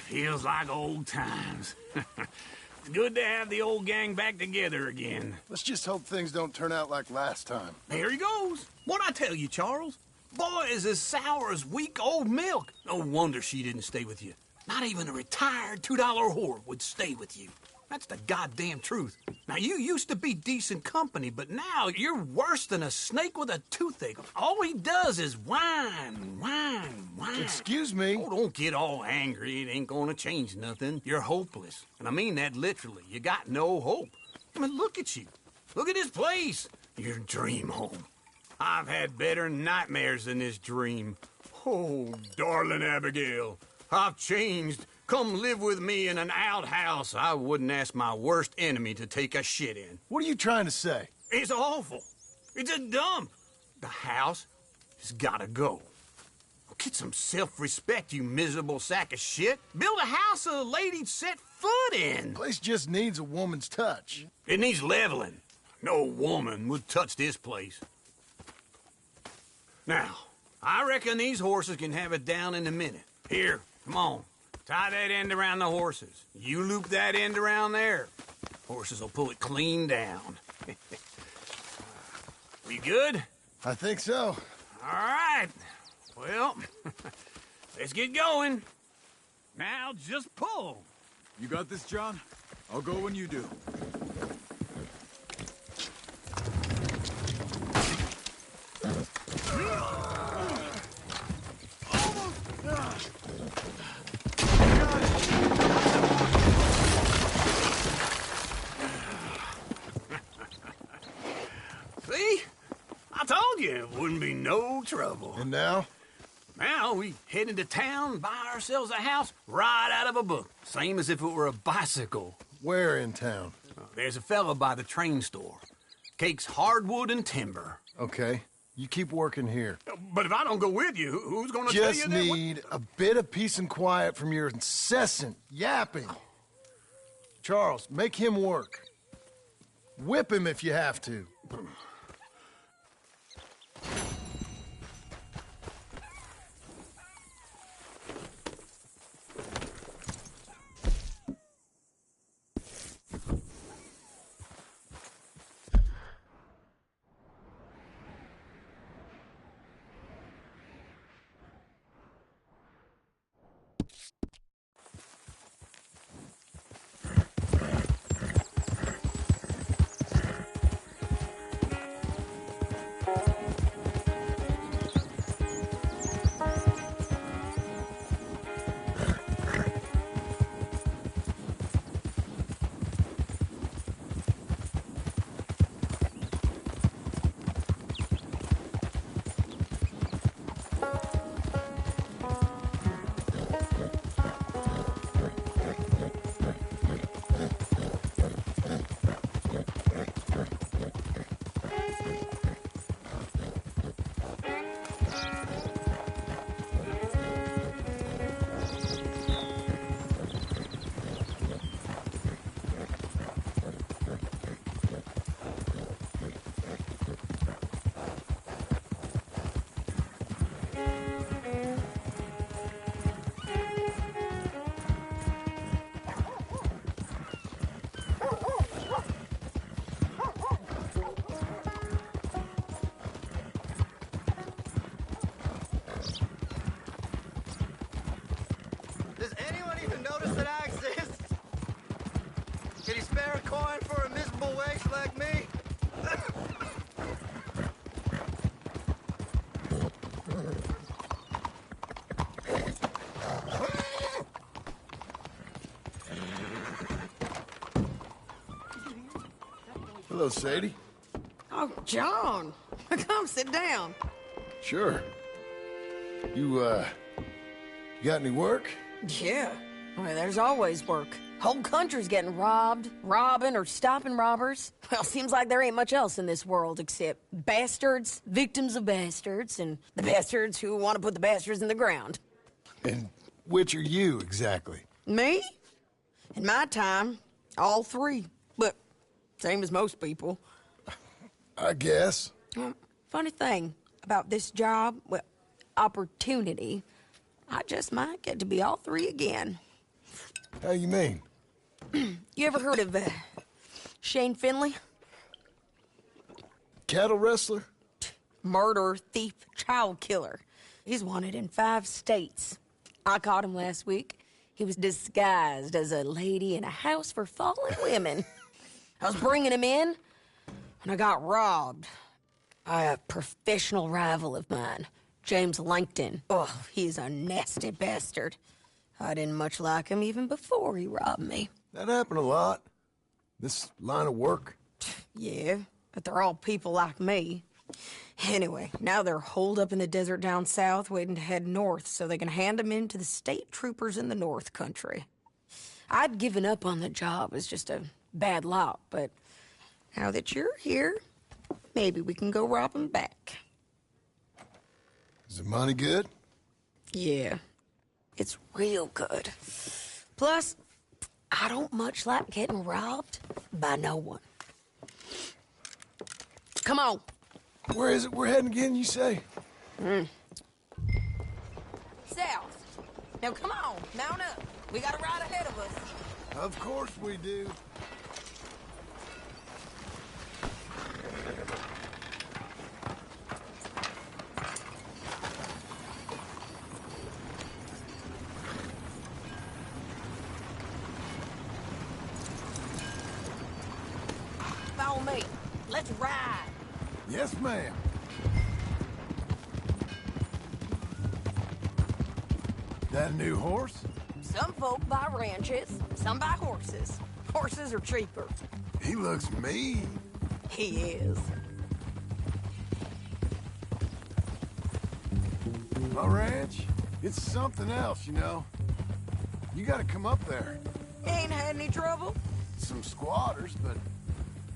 Feels like old times. It's good to have the old gang back together again. Let's just hope things don't turn out like last time. There he goes. What'd I tell you, Charles? Boy is as sour as week-old milk. No wonder she didn't stay with you. Not even a retired $2 whore would stay with you. That's the goddamn truth. Now, you used to be decent company, but now you're worse than a snake with a toothache. All he does is whine, whine, whine. Excuse me? Oh, don't get all angry. It ain't gonna change nothing. You're hopeless. And I mean that literally. You got no hope. I mean, look at you. Look at this place. Your dream home. I've had better nightmares than this dream. Oh, darling Abigail, I've changed. Come live with me in an outhouse I wouldn't ask my worst enemy to take a shit in. What are you trying to say? It's awful. It's a dump. The house has gotta go. Get some self-respect, you miserable sack of shit. Build a house a lady'd set foot in. The place just needs a woman's touch. It needs leveling. No woman would touch this place. Now, I reckon these horses can have it down in a minute. Here, come on. Tie that end around the horses. You loop that end around there. Horses will pull it clean down. We good? I think so. All right. Well, let's get going. Now just pull. You got this, John? I'll go when you do. See? I told you it wouldn't be no trouble. And now? Now we head into town, buy ourselves a house right out of a book. Same as if it were a bicycle. Where in town? There's a fella by the train store. Cakes hardwood and timber. Okay. You keep working here. But if I don't go with you, who's gonna tell you Just that? need a bit of peace and quiet from your incessant yapping. Charles, make him work. Whip him if you have to. Does anyone even notice that I exist? Can you spare a coin for a miserable wench like me? Hello, Sadie. Oh, John. Come sit down. Sure. You got any work? Yeah. Well, there's always work. Whole country's getting robbed, robbing, or stopping robbers. Well, seems like there ain't much else in this world except bastards, victims of bastards, and the bastards who want to put the bastards in the ground. And which are you, exactly? Me? In my time, all three. But same as most people. I guess. Funny thing about this job, well, opportunity, I just might get to be all three again. How you mean? You ever heard of Shane Finley? Cattle wrestler? Murderer, thief, child killer. He's wanted in 5 states. I caught him last week. He was disguised as a lady in a house for fallen women. I was bringing him in, and I got robbed by a professional rival of mine, James Langton. Oh, he's a nasty bastard. I didn't much like him even before he robbed me. That happened a lot. This line of work. Yeah, but they're all people like me. Anyway, now they're holed up in the desert down south, waiting to head north so they can hand them in to the state troopers in the north country. I'd given up on the job as just a bad lot, but now that you're here, maybe we can go rob them back. Is the money good? Yeah, it's real good. Plus, I don't much like getting robbed by no one. Come on. Where is it we're heading again, you say? South. Now come on, mount up. We got a ride ahead of us. Of course we do. Follow me. Let's ride. Yes, ma'am. That a new horse? Some folk buy ranches, some buy horses. Horses are cheaper. He looks mean. He is. My ranch, it's something else, you know. You gotta come up there. Ain't had any trouble? Some squatters, but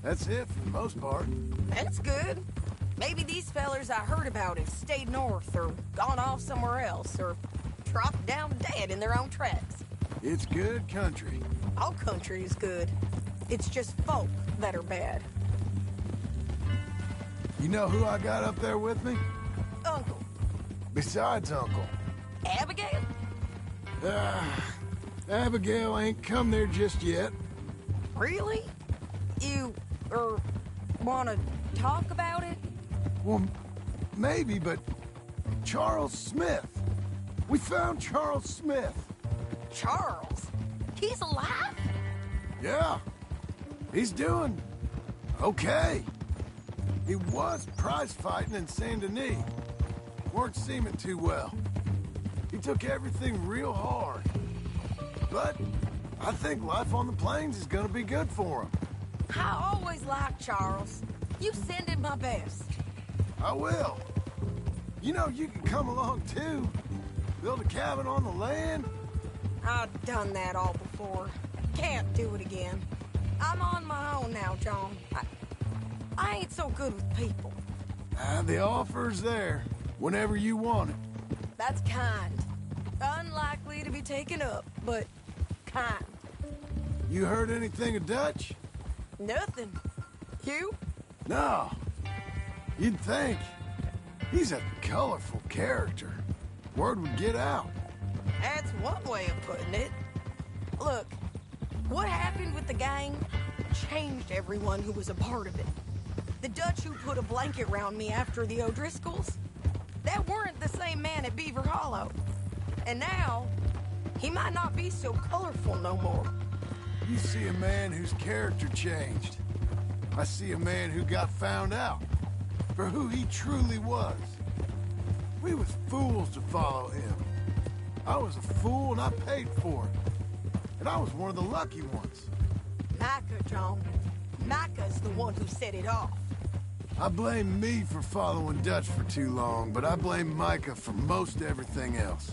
that's it for the most part. That's good. Maybe these fellers I heard about have stayed north or gone off somewhere else or dropped down dead in their own tracks. It's good country. All country is good. It's just folk that are bad. You know who I got up there with me? Uncle. Besides Uncle. Abigail? Abigail ain't come there just yet. Really? You, wanna talk about it? Well, maybe, but Charles Smith. We found Charles Smith. Charles? He's alive? Yeah. He's doing okay. He was prize fighting in Saint Denis. Weren't seeming too well. He took everything real hard. But I think life on the plains is gonna be good for him. I always liked Charles. You send him my best. I will. You know, you can come along too. Build a cabin on the land. I've done that all before. Can't do it again. I'm on my own now, John. I ain't so good with people. The offer's there, whenever you want it. That's kind. Unlikely to be taken up, but kind. You heard anything of Dutch? Nothing. You? No. You'd think. He's a colorful character. Word would get out. That's one way of putting it. Look, what happened with the gang changed everyone who was a part of it. The Dutch who put a blanket round me after the O'Driscolls, that weren't the same man at Beaver Hollow. And now, he might not be so colorful no more. You see a man whose character changed. I see a man who got found out for who he truly was. We was fools to follow him. I was a fool and I paid for it. And I was one of the lucky ones. Micah, John. Micah's the one who set it off. I blame me for following Dutch for too long, but I blame Micah for most everything else.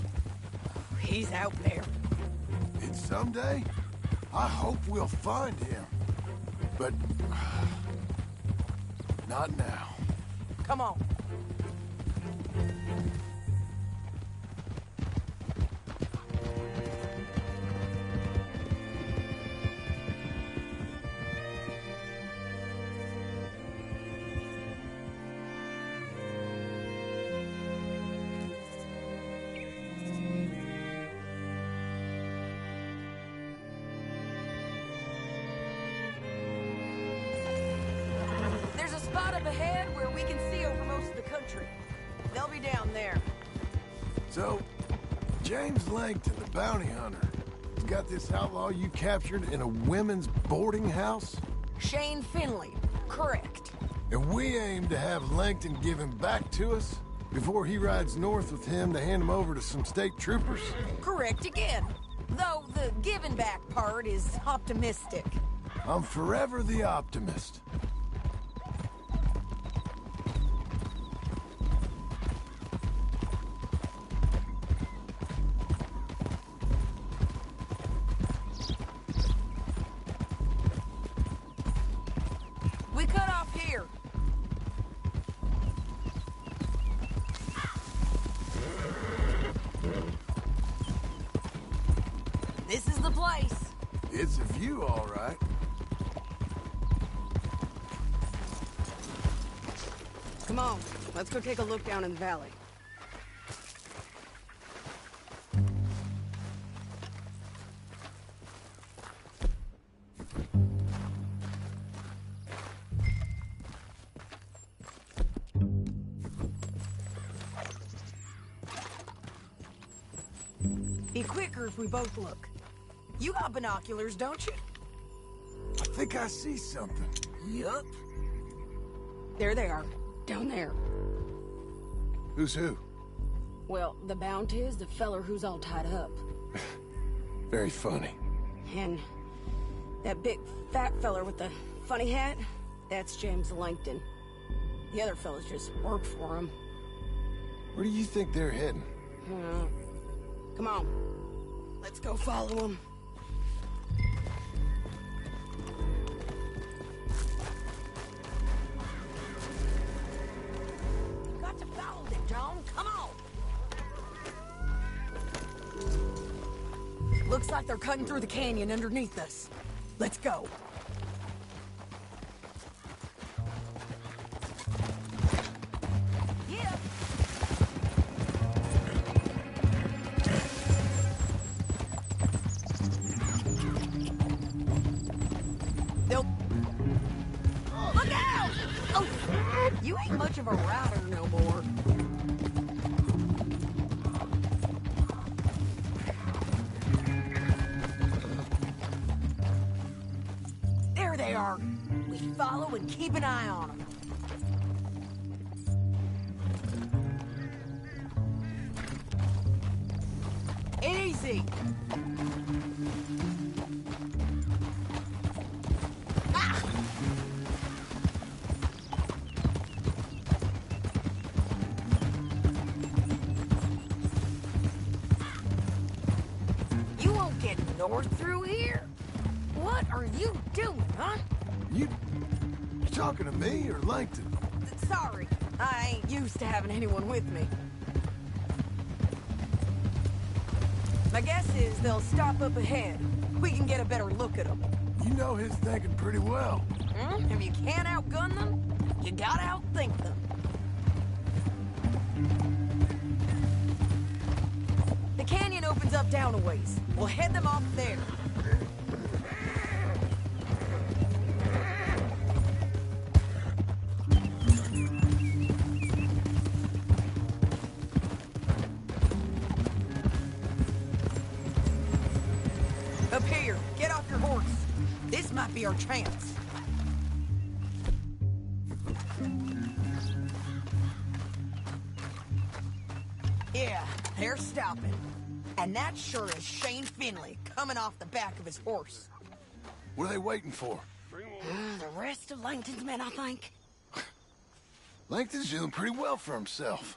He's out there. And someday, I hope we'll find him. But not now. Come on. we can see over most of the country. They'll be down there. So, James Langton, the bounty hunter, has got this outlaw you captured in a women's boarding house? Shane Finley. Correct. And we aim to have Langton give him back to us before he rides north with him to hand him over to some state troopers? Correct again. Though the giving back part is optimistic. I'm forever the optimist. We cut off here. This is the place. It's a view, all right. Come on, let's go take a look down in the valley. Be quicker if we both look. You got binoculars, don't you? I think I see something. Yup. There they are, down there. Who's who? Well, the bounty is the feller who's all tied up. Very funny. And that big fat feller with the funny hat, that's James Langton. The other fellas just work for him. Where do you think they're heading? Come on, let's go follow him. You got to follow them, John. Come on. Looks like they're cutting through the canyon underneath us. Let's go. Yeah. They'll... Look out! Oh, you ain't much of a rider no more. There they are. We follow and keep an eye on them. Easy. Ah! You won't get north through here. What are you doing, huh? You talking to me or Langton? Sorry, I ain't used to having anyone with me. My guess is they'll stop up ahead. We can get a better look at them. You know his thinking pretty well. If you can't outgun them, you gotta outthink them. The canyon opens up down a ways. We'll head them off there. Up here, get off your horse. This might be our chance. Yeah, they're stopping. And that sure is Shane Finley coming off the back of his horse. What are they waiting for? The rest of Langton's men, I think. Langton's doing pretty well for himself.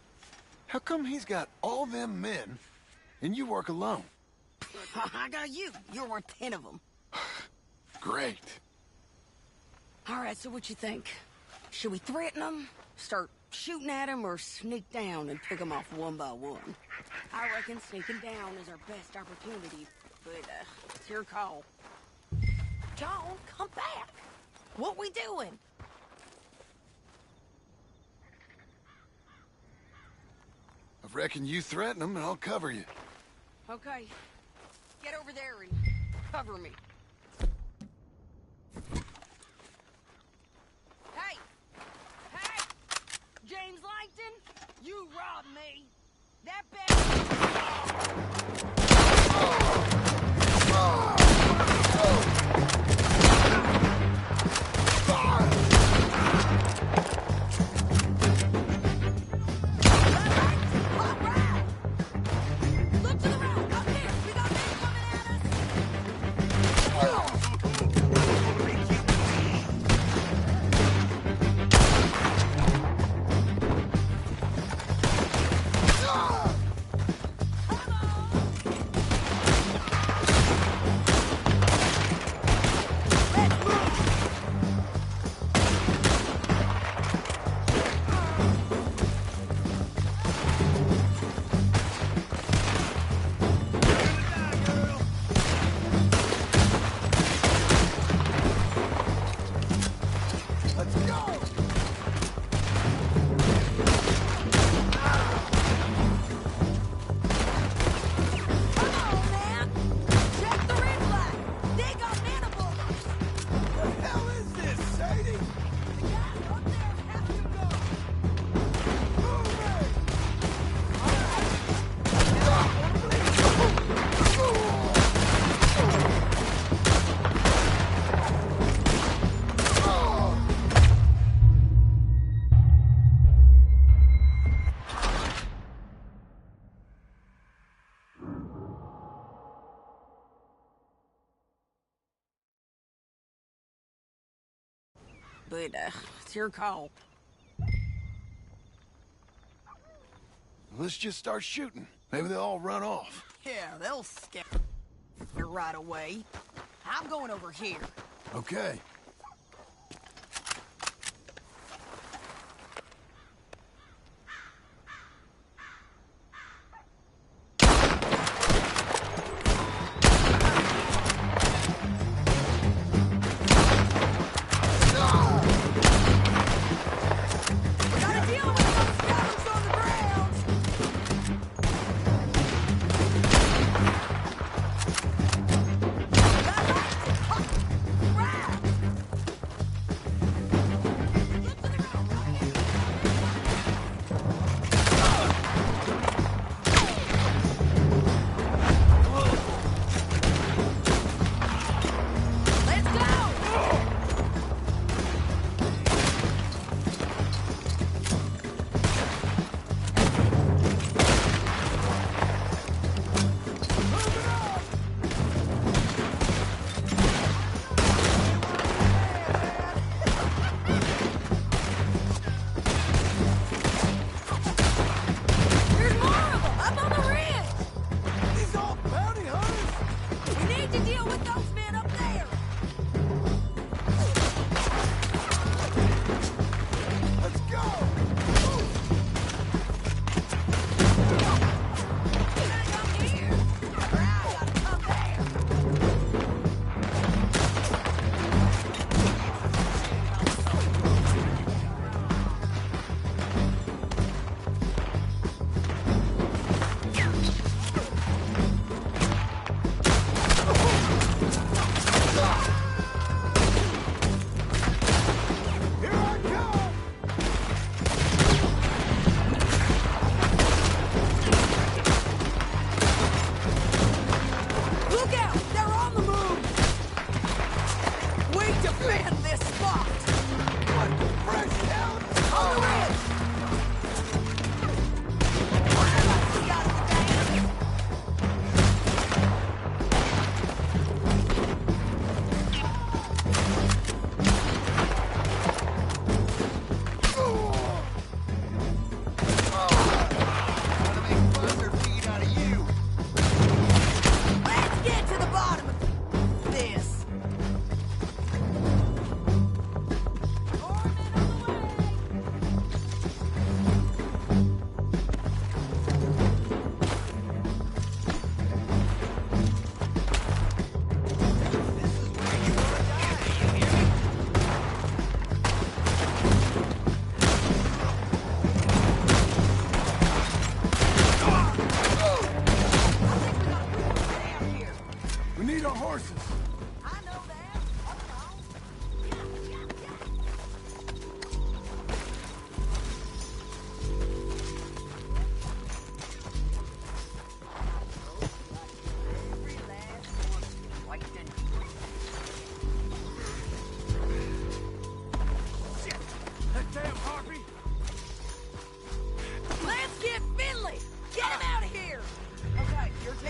How come he's got all them men and you work alone? I got you. You're worth 10 of them. Great. All right, so what you think? Should we threaten them, start shooting at them, or sneak down and pick them off one by one? I reckon sneaking down is our best opportunity, but it's your call. John, come back. What we doing? I reckon you threaten them and I'll cover you. Okay. Get over there and cover me. Hey! Hey! rob me. That bastard. Look to the right. Up here. We got men coming at us. Let's go! Come on, man. Check the red flag. They got manifolds. The hell is this, Sadie? The guy up there has to go. But, it's your call. Let's just start shooting. Maybe they'll all run off. Yeah, they'll scare right away. I'm going over here. Okay. Gotta deal with those scoundrels on the ground. Got lights. Crap!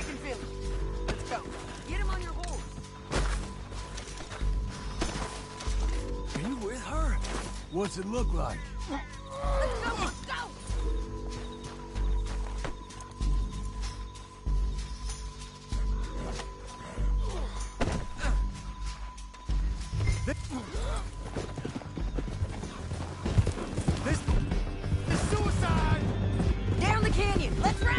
taking Philly. Let's go. Get him on your horse. Are you with her? What's it look like? Let's go, let's go! This suicide! Down the canyon, let's ride!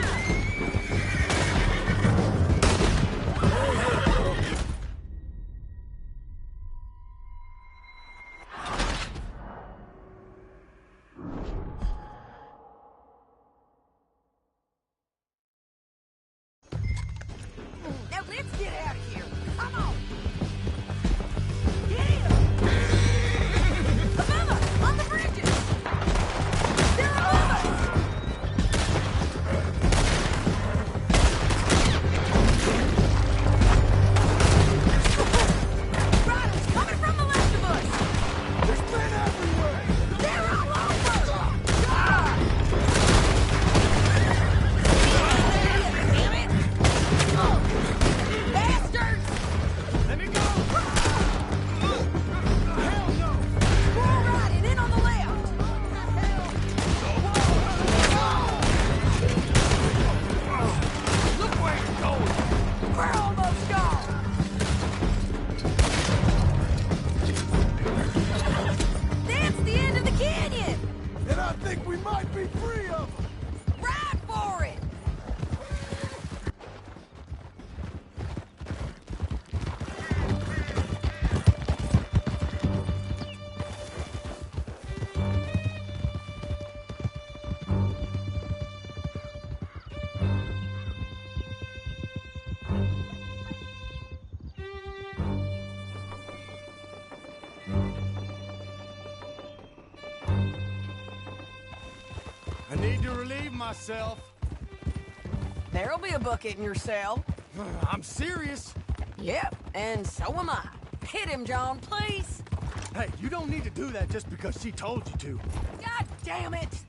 Now let's get out of here. Come on. Get him. Above us, on the bridges. They're above us. Riders coming from the left of us. There's men everywhere! They're all over. Ah! Damn it. Oh, bastards. Let me go! Hell no! We're riding in on the left. Look where you're going! We're almost gone. That's the end of the canyon. And I think we might be free of them! Ride for it. I need to relieve myself. There'll be a bucket in your cell. I'm serious. Yep, and so am I. Hit him, John, please. Hey, you don't need to do that just because she told you to. God damn it.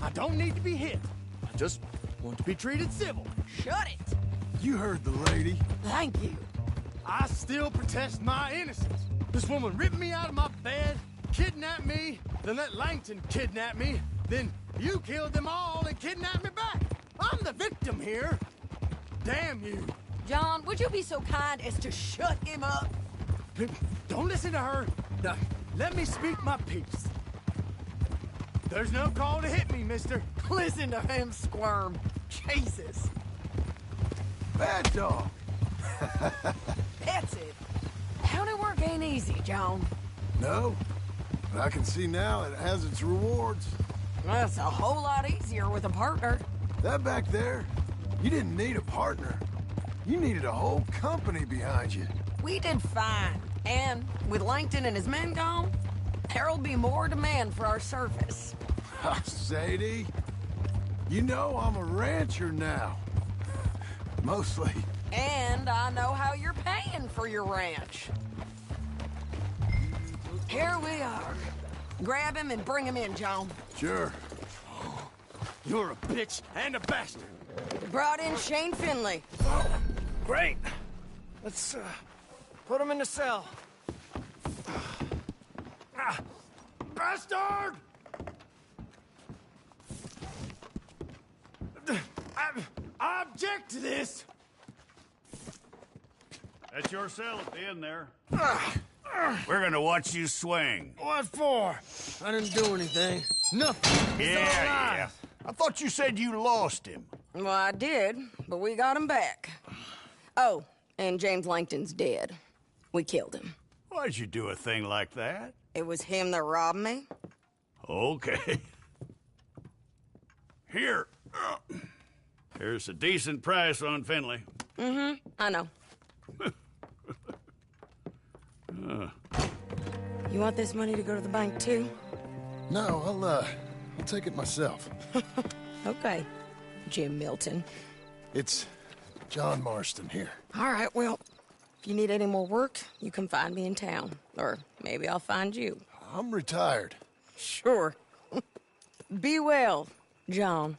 I don't need to be hit. I just want to be treated civil. Shut it. You heard the lady. Thank you. I still protest my innocence. This woman ripped me out of my bed, kidnapped me, then let Langton kidnap me, then you killed them all and kidnapped me back. I'm the victim here. Damn you. John, would you be so kind as to shut him up? Don't listen to her. Now, let me speak my piece. There's no call to hit me, mister. Listen to him squirm. Jesus. Bad dog. That's it. County work ain't easy, John. No, but I can see now it has its rewards. That's a whole lot easier with a partner. That back there, you didn't need a partner. You needed a whole company behind you. We did fine. And with Langton and his men gone, there'll be more demand for our service. Sadie, you know I'm a rancher now. Mostly. And I know how you're paying for your ranch. Here we are. Grab him and bring him in, John. Sure. You're a bitch and a bastard. Brought in Shane Finley. Great. Let's, put him in the cell. Bastard! I object to this. That's your cell at the end there. We're gonna watch you swing. What for? I didn't do anything. Nothing. Yeah. I thought you said you lost him. Well, I did, but we got him back. Oh, and James Langton's dead. We killed him. Why'd you do a thing like that? It was him that robbed me. Okay. Here. Here's a decent price on Finley. I know. You want this money to go to the bank, too? No, I'll take it myself. Okay, Jim Milton. It's John Marston here. All right, well, if you need any more work, you can find me in town. Or maybe I'll find you. I'm retired. Sure. Be well, John.